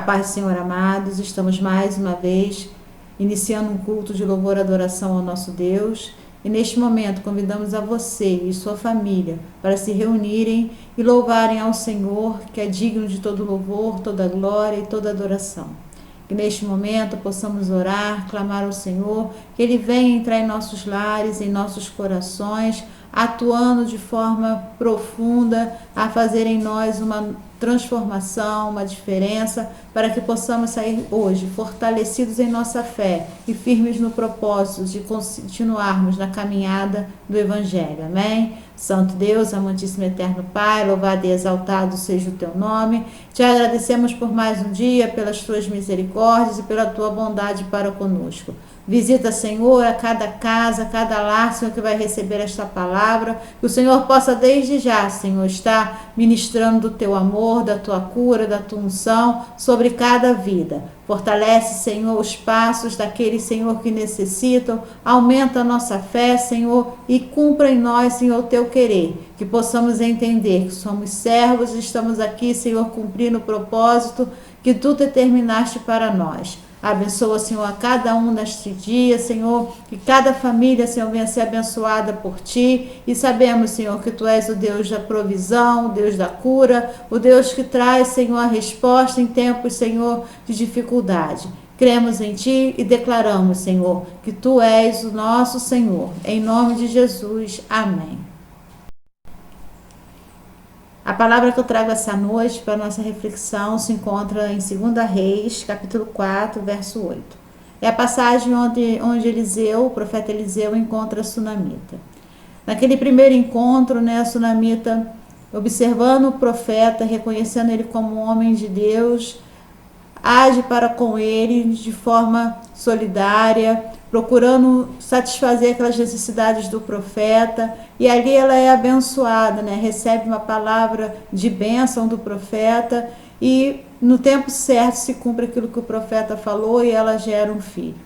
paz do Senhor, amados, estamos mais uma vez iniciando um culto de louvor e adoração ao nosso Deus. E neste momento convidamos a você e sua família para se reunirem e louvarem ao Senhor, que é digno de todo louvor, toda glória e toda adoração. Que neste momento possamos orar, clamar ao Senhor, que Ele venha entrar em nossos lares, em nossos corações, atuando de forma profunda, a fazer em nós uma transformação, uma diferença, para que possamos sair hoje fortalecidos em nossa fé e firmes no propósito de continuarmos na caminhada do Evangelho. Amém? Santo Deus, amantíssimo eterno Pai, louvado e exaltado seja o teu nome. Te agradecemos por mais um dia, pelas tuas misericórdias e pela tua bondade para conosco. Visita, Senhor, a cada casa, a cada lar, Senhor, que vai receber esta palavra. Que o Senhor possa desde já, Senhor, estar ministrando do teu amor, da tua cura, da tua unção sobre cada vida. Fortalece, Senhor, os passos daqueles, Senhor, que necessitam. Aumenta a nossa fé, Senhor, e cumpra em nós, Senhor, o teu querer. Que possamos entender que somos servos e estamos aqui, Senhor, cumprindo o propósito que tu determinaste para nós. Abençoa, Senhor, a cada um neste dia, Senhor, que cada família, Senhor, venha ser abençoada por Ti. E sabemos, Senhor, que Tu és o Deus da provisão, o Deus da cura, o Deus que traz, Senhor, a resposta em tempos, Senhor, de dificuldade. Cremos em Ti e declaramos, Senhor, que Tu és o nosso Senhor. Em nome de Jesus. Amém. A palavra que eu trago essa noite para a nossa reflexão se encontra em 2 Reis, capítulo 4, verso 8. É a passagem onde Eliseu, o profeta Eliseu, encontra a sunamita. Naquele primeiro encontro, a sunamita, observando o profeta, reconhecendo ele como um homem de Deus, age para com ele de forma solidária, procurando satisfazer aquelas necessidades do profeta, e ali ela é abençoada, recebe uma palavra de bênção do profeta, e no tempo certo se cumpre aquilo que o profeta falou e ela gera um filho.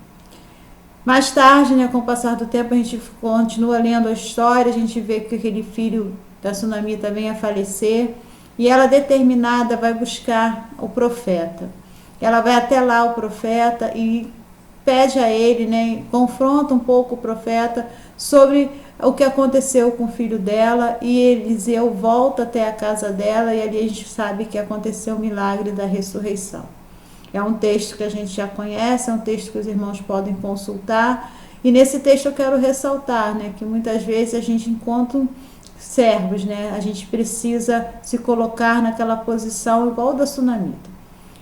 Mais tarde, com o passar do tempo, a gente continua lendo a história, a gente vê que aquele filho da sunamita vem a falecer, e ela determinada vai buscar o profeta. Ela vai até lá o profeta e pede a ele, confronta um pouco o profeta sobre o que aconteceu com o filho dela, e Eliseu volta até a casa dela, e ali a gente sabe que aconteceu o milagre da ressurreição. É um texto que a gente já conhece, é um texto que os irmãos podem consultar, e nesse texto eu quero ressaltar, que muitas vezes a gente encontra servos, a gente precisa se colocar naquela posição igual da sunamita.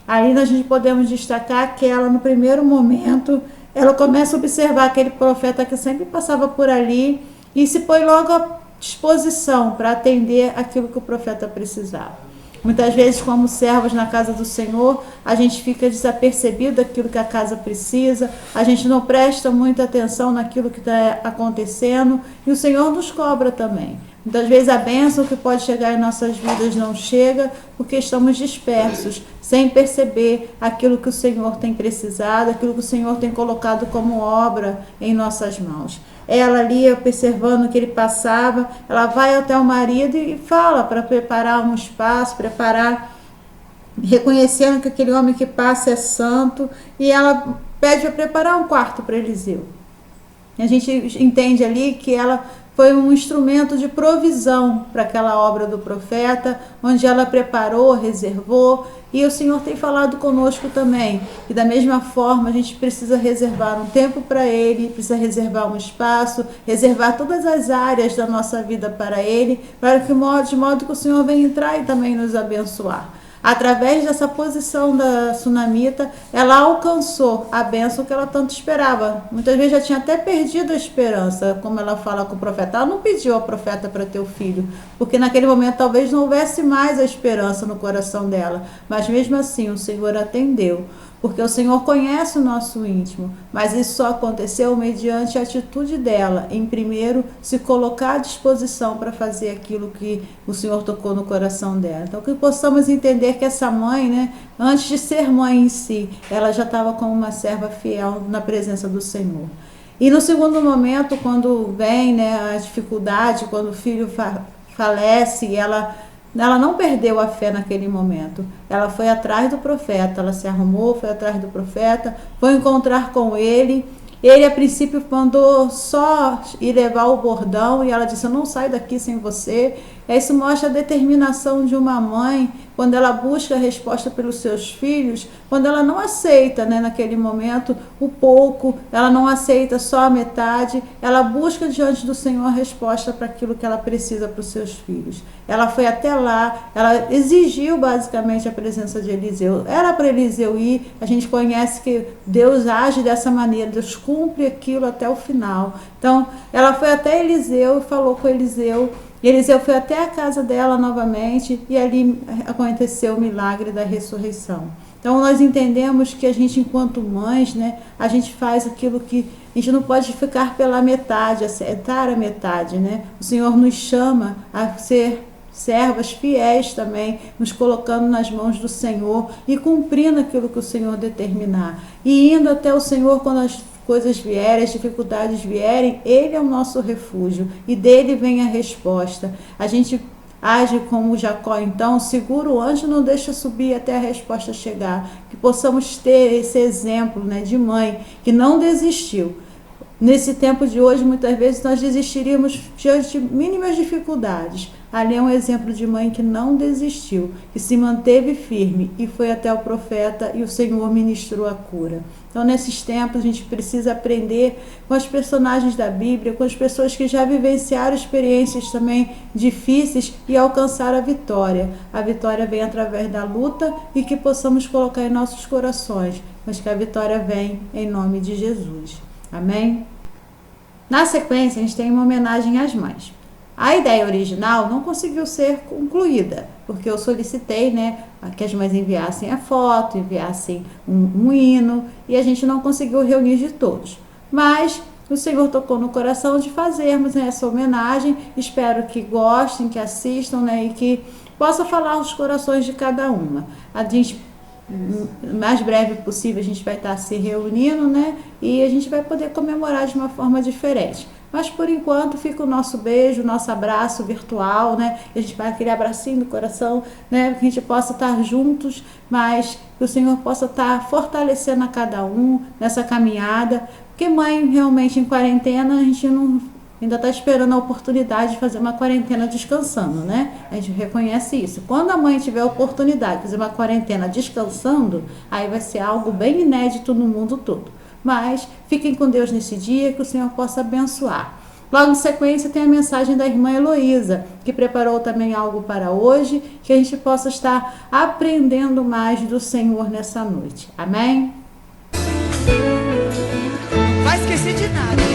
Aí a gente podemos destacar que ela, no primeiro momento, ela começa a observar aquele profeta que sempre passava por ali e se põe logo à disposição para atender aquilo que o profeta precisava. Muitas vezes, como servos na casa do Senhor, a gente fica desapercebido daquilo que a casa precisa, a gente não presta muita atenção naquilo que está acontecendo, e o Senhor nos cobra também. Muitas vezes a bênção que pode chegar em nossas vidas não chega porque estamos dispersos, sem perceber aquilo que o Senhor tem precisado, aquilo que o Senhor tem colocado como obra em nossas mãos. Ela ali, observando que ele passava, ela vai até o marido e fala para preparar um espaço, reconhecendo que aquele homem que passa é santo, e ela pede para preparar um quarto para Eliseu. A gente entende ali que ela foi um instrumento de provisão para aquela obra do profeta, onde ela preparou, reservou, e o Senhor tem falado conosco também, que da mesma forma a gente precisa reservar um tempo para Ele, precisa reservar um espaço, reservar todas as áreas da nossa vida para Ele, de modo que o Senhor venha entrar e também nos abençoar. Através dessa posição da sunamita, ela alcançou a bênção que ela tanto esperava. Muitas vezes já tinha até perdido a esperança, como ela fala com o profeta. Ela não pediu ao profeta para ter o filho, porque naquele momento talvez não houvesse mais a esperança no coração dela. Mas mesmo assim o Senhor atendeu, porque o Senhor conhece o nosso íntimo, mas isso só aconteceu mediante a atitude dela, em primeiro se colocar à disposição para fazer aquilo que o Senhor tocou no coração dela. Então que possamos entender que essa mãe, antes de ser mãe em si, ela já estava como uma serva fiel na presença do Senhor. E no segundo momento, quando vem a dificuldade, quando o filho falece e ela ela não perdeu a fé naquele momento. Ela foi atrás do profeta, ela se arrumou, foi atrás do profeta, foi encontrar com ele. Ele, a princípio, mandou só ir levar o bordão e ela disse: eu não saio daqui sem você. Isso mostra a determinação de uma mãe quando ela busca a resposta pelos seus filhos, quando ela não aceita, né, naquele momento, o pouco, ela não aceita só a metade, ela busca diante do Senhor a resposta para aquilo que ela precisa para os seus filhos. Ela foi até lá, ela exigiu basicamente a presença de Eliseu. Era para Eliseu ir, a gente conhece que Deus age dessa maneira, Deus cumpre aquilo até o final. Então, ela foi até Eliseu e falou com Eliseu. Eliseu foi até a casa dela novamente e ali aconteceu o milagre da ressurreição. Então nós entendemos que a gente, enquanto mães, né, a gente faz aquilo que a gente não pode ficar pela metade, acertar a metade, né? O Senhor nos chama a ser servas fiéis também, nos colocando nas mãos do Senhor e cumprindo aquilo que o Senhor determinar. E indo até o Senhor quando as coisas vierem, as dificuldades vierem, Ele é o nosso refúgio e dele vem a resposta. A gente age como Jacó, então, segura o anjo, não deixa subir até a resposta chegar. Que possamos ter esse exemplo, né, de mãe que não desistiu. Nesse tempo de hoje, muitas vezes nós desistiríamos diante de mínimas dificuldades. Ali é um exemplo de mãe que não desistiu, que se manteve firme e foi até o profeta e o Senhor ministrou a cura. Então, nesses tempos, a gente precisa aprender com os personagens da Bíblia, com as pessoas que já vivenciaram experiências também difíceis e alcançaram a vitória. A vitória vem através da luta e que possamos colocar em nossos corações, mas que a vitória vem em nome de Jesus. Amém? Na sequência, a gente tem uma homenagem às mães. A ideia original não conseguiu ser concluída, porque eu solicitei, né, que as mães enviassem a foto, enviassem um hino, e a gente não conseguiu reunir de todos. Mas o Senhor tocou no coração de fazermos, né, essa homenagem. Espero que gostem, que assistam, né, e que possa falar os corações de cada uma. A gente, o mais breve possível, a gente vai estar se reunindo, né, e a gente vai poder comemorar de uma forma diferente. Mas por enquanto fica o nosso beijo, o nosso abraço virtual, né? A gente vai aquele abracinho do coração, né? Que a gente possa estar juntos, mas que o Senhor possa estar fortalecendo a cada um nessa caminhada. Porque mãe, realmente, em quarentena, a gente não ainda está esperando a oportunidade de fazer uma quarentena descansando, né? A gente reconhece isso. Quando a mãe tiver a oportunidade de fazer uma quarentena descansando, aí vai ser algo bem inédito no mundo todo. Mas fiquem com Deus nesse dia, que o Senhor possa abençoar. Logo em sequência tem a mensagem da irmã Heloísa, que preparou também algo para hoje, que a gente possa estar aprendendo mais do Senhor nessa noite. Amém? Não vai esquecer de nada.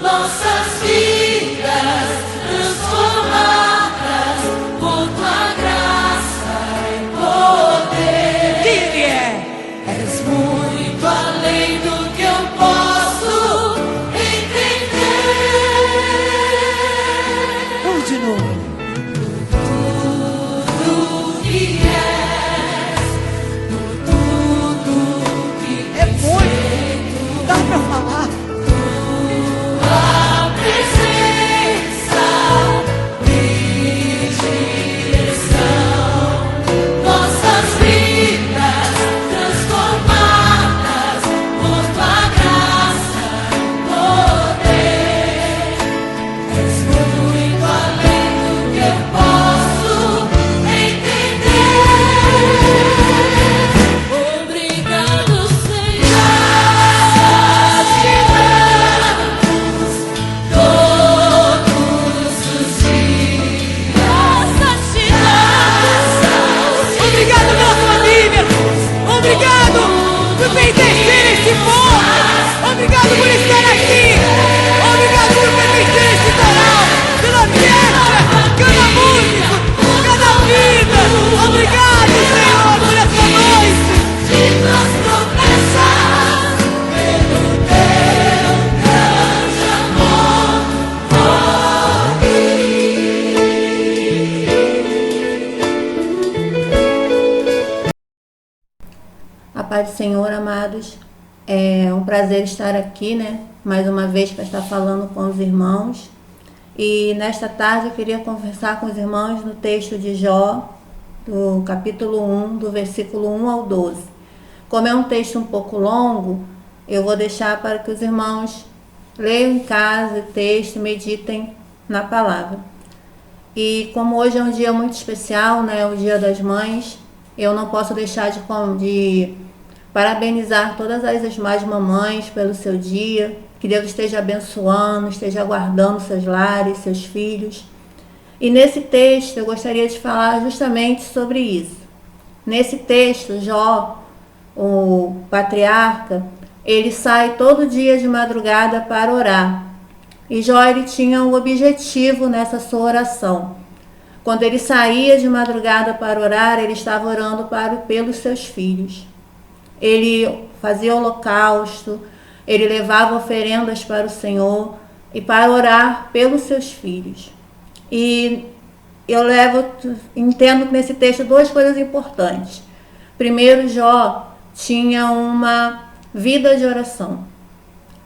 Nossas vidas transformadas por Paz do Senhor, amados. É um prazer estar aqui, né? Mais uma vez para estar falando com os irmãos. E nesta tarde eu queria conversar com os irmãos no texto de Jó, do capítulo 1, do versículo 1 ao 12. Como é um texto um pouco longo, eu vou deixar para que os irmãos leiam em casa o texto, meditem na palavra. E como hoje é um dia muito especial, né? O Dia das Mães, eu não posso deixar de parabenizar todas as demais mamães pelo seu dia. Que Deus esteja abençoando, esteja guardando seus lares, seus filhos. E nesse texto eu gostaria de falar justamente sobre isso. Nesse texto, Jó, o patriarca, ele sai todo dia de madrugada para orar. E Jó, ele tinha um objetivo nessa sua oração. Quando ele saía de madrugada para orar, ele estava orando pelos seus filhos. Ele fazia holocausto, ele levava oferendas para o Senhor e para orar pelos seus filhos. E eu entendo nesse texto duas coisas importantes. Primeiro, Jó tinha uma vida de oração.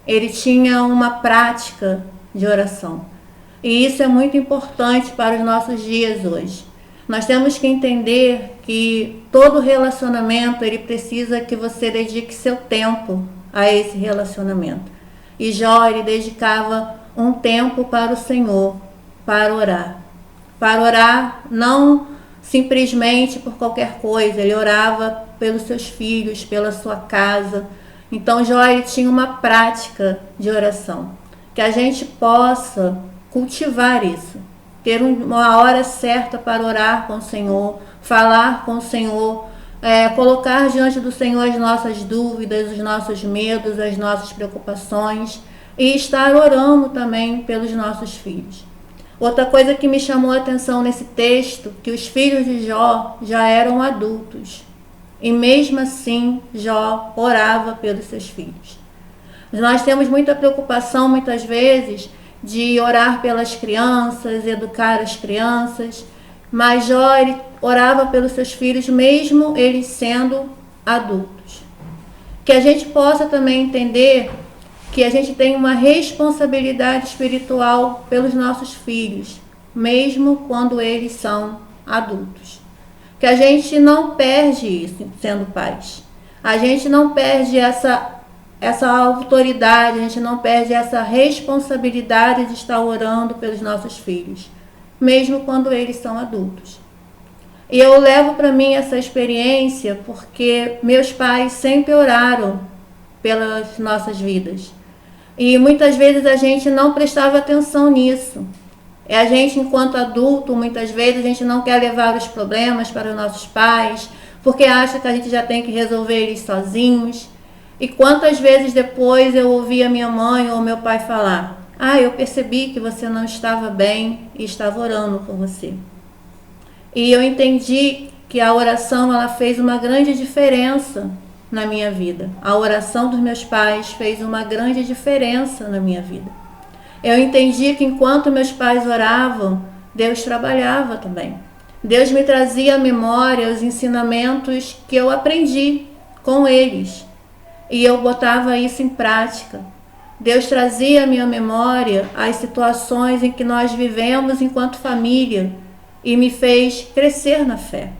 Ele tinha uma prática de oração. E isso é muito importante para os nossos dias hoje. Nós temos que entender que todo relacionamento, ele precisa que você dedique seu tempo a esse relacionamento. E Jó, ele dedicava um tempo para o Senhor, para orar. Para orar não simplesmente por qualquer coisa, ele orava pelos seus filhos, pela sua casa. Então Jó, ele tinha uma prática de oração. Que a gente possa cultivar isso. Ter uma hora certa para orar com o Senhor, falar com o Senhor, colocar diante do Senhor as nossas dúvidas, os nossos medos, as nossas preocupações e estar orando também pelos nossos filhos. Outra coisa que me chamou a atenção nesse texto, que os filhos de Jó já eram adultos e mesmo assim Jó orava pelos seus filhos. Nós temos muita preocupação muitas vezes de orar pelas crianças, educar as crianças, mas Jó, ele orava pelos seus filhos mesmo eles sendo adultos. Que a gente possa também entender que a gente tem uma responsabilidade espiritual pelos nossos filhos, mesmo quando eles são adultos. Que a gente não perde isso sendo pais. A gente não perde essa autoridade, a gente não perde essa responsabilidade de estar orando pelos nossos filhos, mesmo quando eles são adultos. E eu levo para mim essa experiência porque meus pais sempre oraram pelas nossas vidas. E muitas vezes a gente não prestava atenção nisso. A gente, enquanto adulto, muitas vezes a gente não quer levar os problemas para os nossos pais, porque acha que a gente já tem que resolver eles sozinhos. E quantas vezes depois eu ouvi a minha mãe ou meu pai falar: eu percebi que você não estava bem e estava orando por você. E eu entendi que a oração, ela fez uma grande diferença na minha vida. A oração dos meus pais fez uma grande diferença na minha vida. Eu entendi que enquanto meus pais oravam, Deus trabalhava também. Deus me trazia à memória os ensinamentos que eu aprendi com eles. E eu botava isso em prática. Deus trazia à minha memória as situações em que nós vivemos enquanto família e me fez crescer na fé.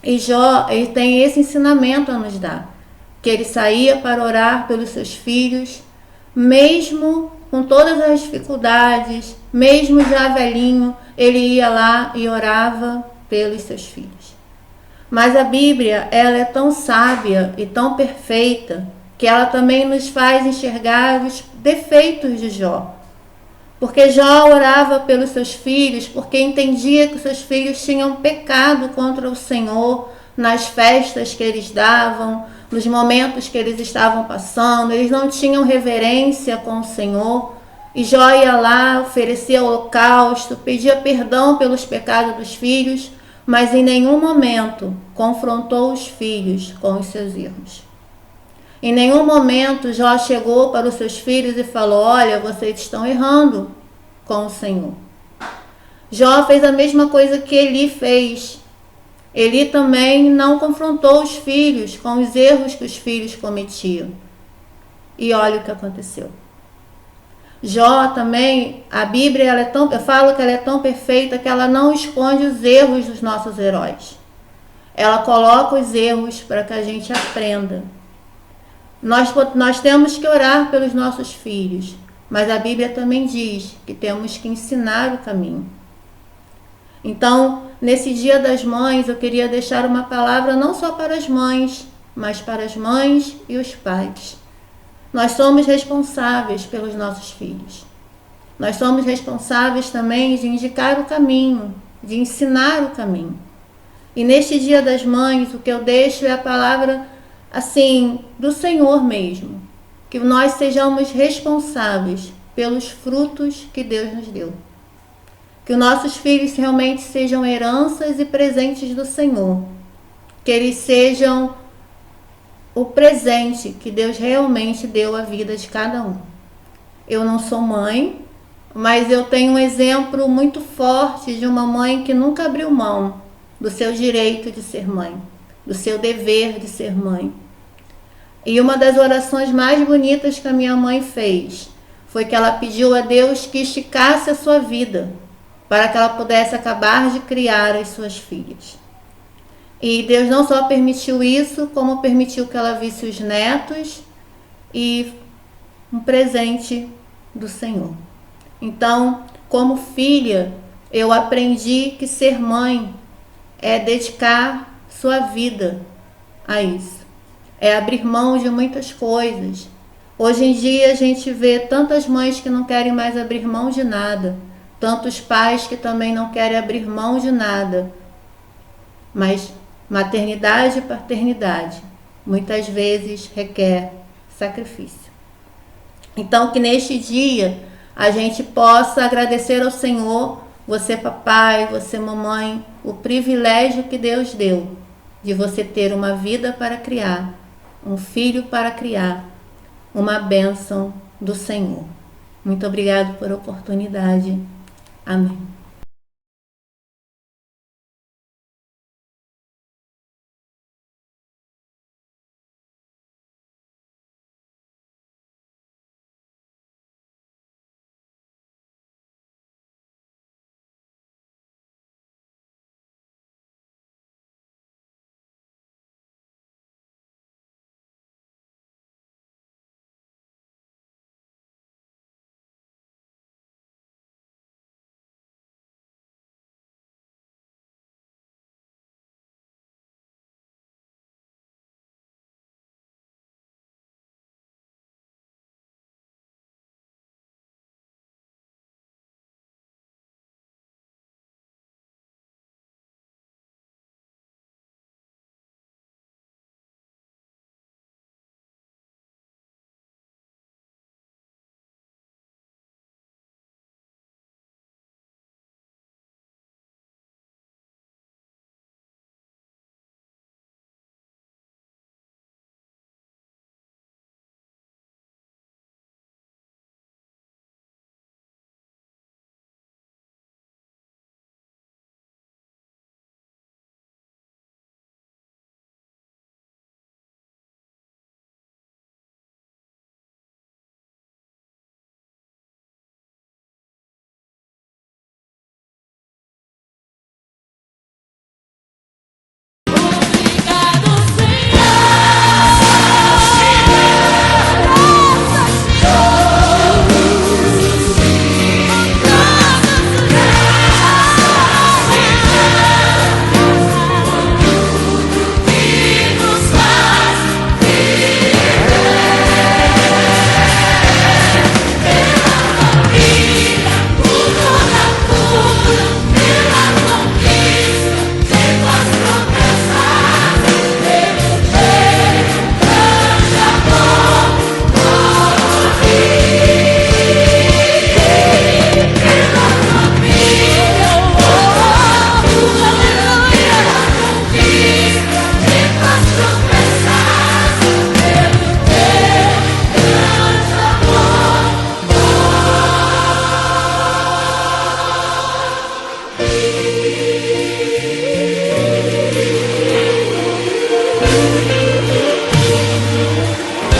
E Jó, ele tem esse ensinamento a nos dar, que ele saía para orar pelos seus filhos, mesmo com todas as dificuldades, mesmo já velhinho, ele ia lá e orava pelos seus filhos. Mas a Bíblia, ela é tão sábia e tão perfeita que ela também nos faz enxergar os defeitos de Jó. Porque Jó orava pelos seus filhos porque entendia que os seus filhos tinham pecado contra o Senhor nas festas que eles davam, nos momentos que eles estavam passando. Eles não tinham reverência com o Senhor. E Jó ia lá, oferecia holocausto, pedia perdão pelos pecados dos filhos, mas em nenhum momento confrontou os filhos com os seus erros. Em nenhum momento Jó chegou para os seus filhos e falou: olha, vocês estão errando com o Senhor. Jó fez a mesma coisa que Eli fez. Eli também não confrontou os filhos com os erros que os filhos cometiam. E olha o que aconteceu. Jó também, a Bíblia, eu falo que ela é tão perfeita que ela não esconde os erros dos nossos heróis. Ela coloca os erros para que a gente aprenda. Nós temos que orar pelos nossos filhos, mas a Bíblia também diz que temos que ensinar o caminho. Então, nesse Dia das Mães, eu queria deixar uma palavra não só para as mães, mas para as mães e os pais. Nós somos responsáveis pelos nossos filhos. Nós somos responsáveis também de indicar o caminho, de ensinar o caminho. E neste Dia das Mães, o que eu deixo é a palavra, assim, do Senhor mesmo. Que nós sejamos responsáveis pelos frutos que Deus nos deu. Que os nossos filhos realmente sejam heranças e presentes do Senhor. Que eles sejam o presente que Deus realmente deu à vida de cada um. Eu não sou mãe, mas eu tenho um exemplo muito forte de uma mãe que nunca abriu mão do seu direito de ser mãe, do seu dever de ser mãe. E uma das orações mais bonitas que a minha mãe fez foi que ela pediu a Deus que esticasse a sua vida para que ela pudesse acabar de criar as suas filhas. E Deus não só permitiu isso, como permitiu que ela visse os netos e um presente do Senhor. Então, como filha, eu aprendi que ser mãe é dedicar sua vida a isso. É abrir mão de muitas coisas. Hoje em dia a gente vê tantas mães que não querem mais abrir mão de nada. Tantos pais que também não querem abrir mão de nada. Mas maternidade e paternidade muitas vezes requer sacrifício. Então que neste dia a gente possa agradecer ao Senhor, você papai, você mamãe, o privilégio que Deus deu de você ter uma vida para criar, um filho para criar, uma bênção do Senhor. Muito obrigado por a oportunidade. Amém.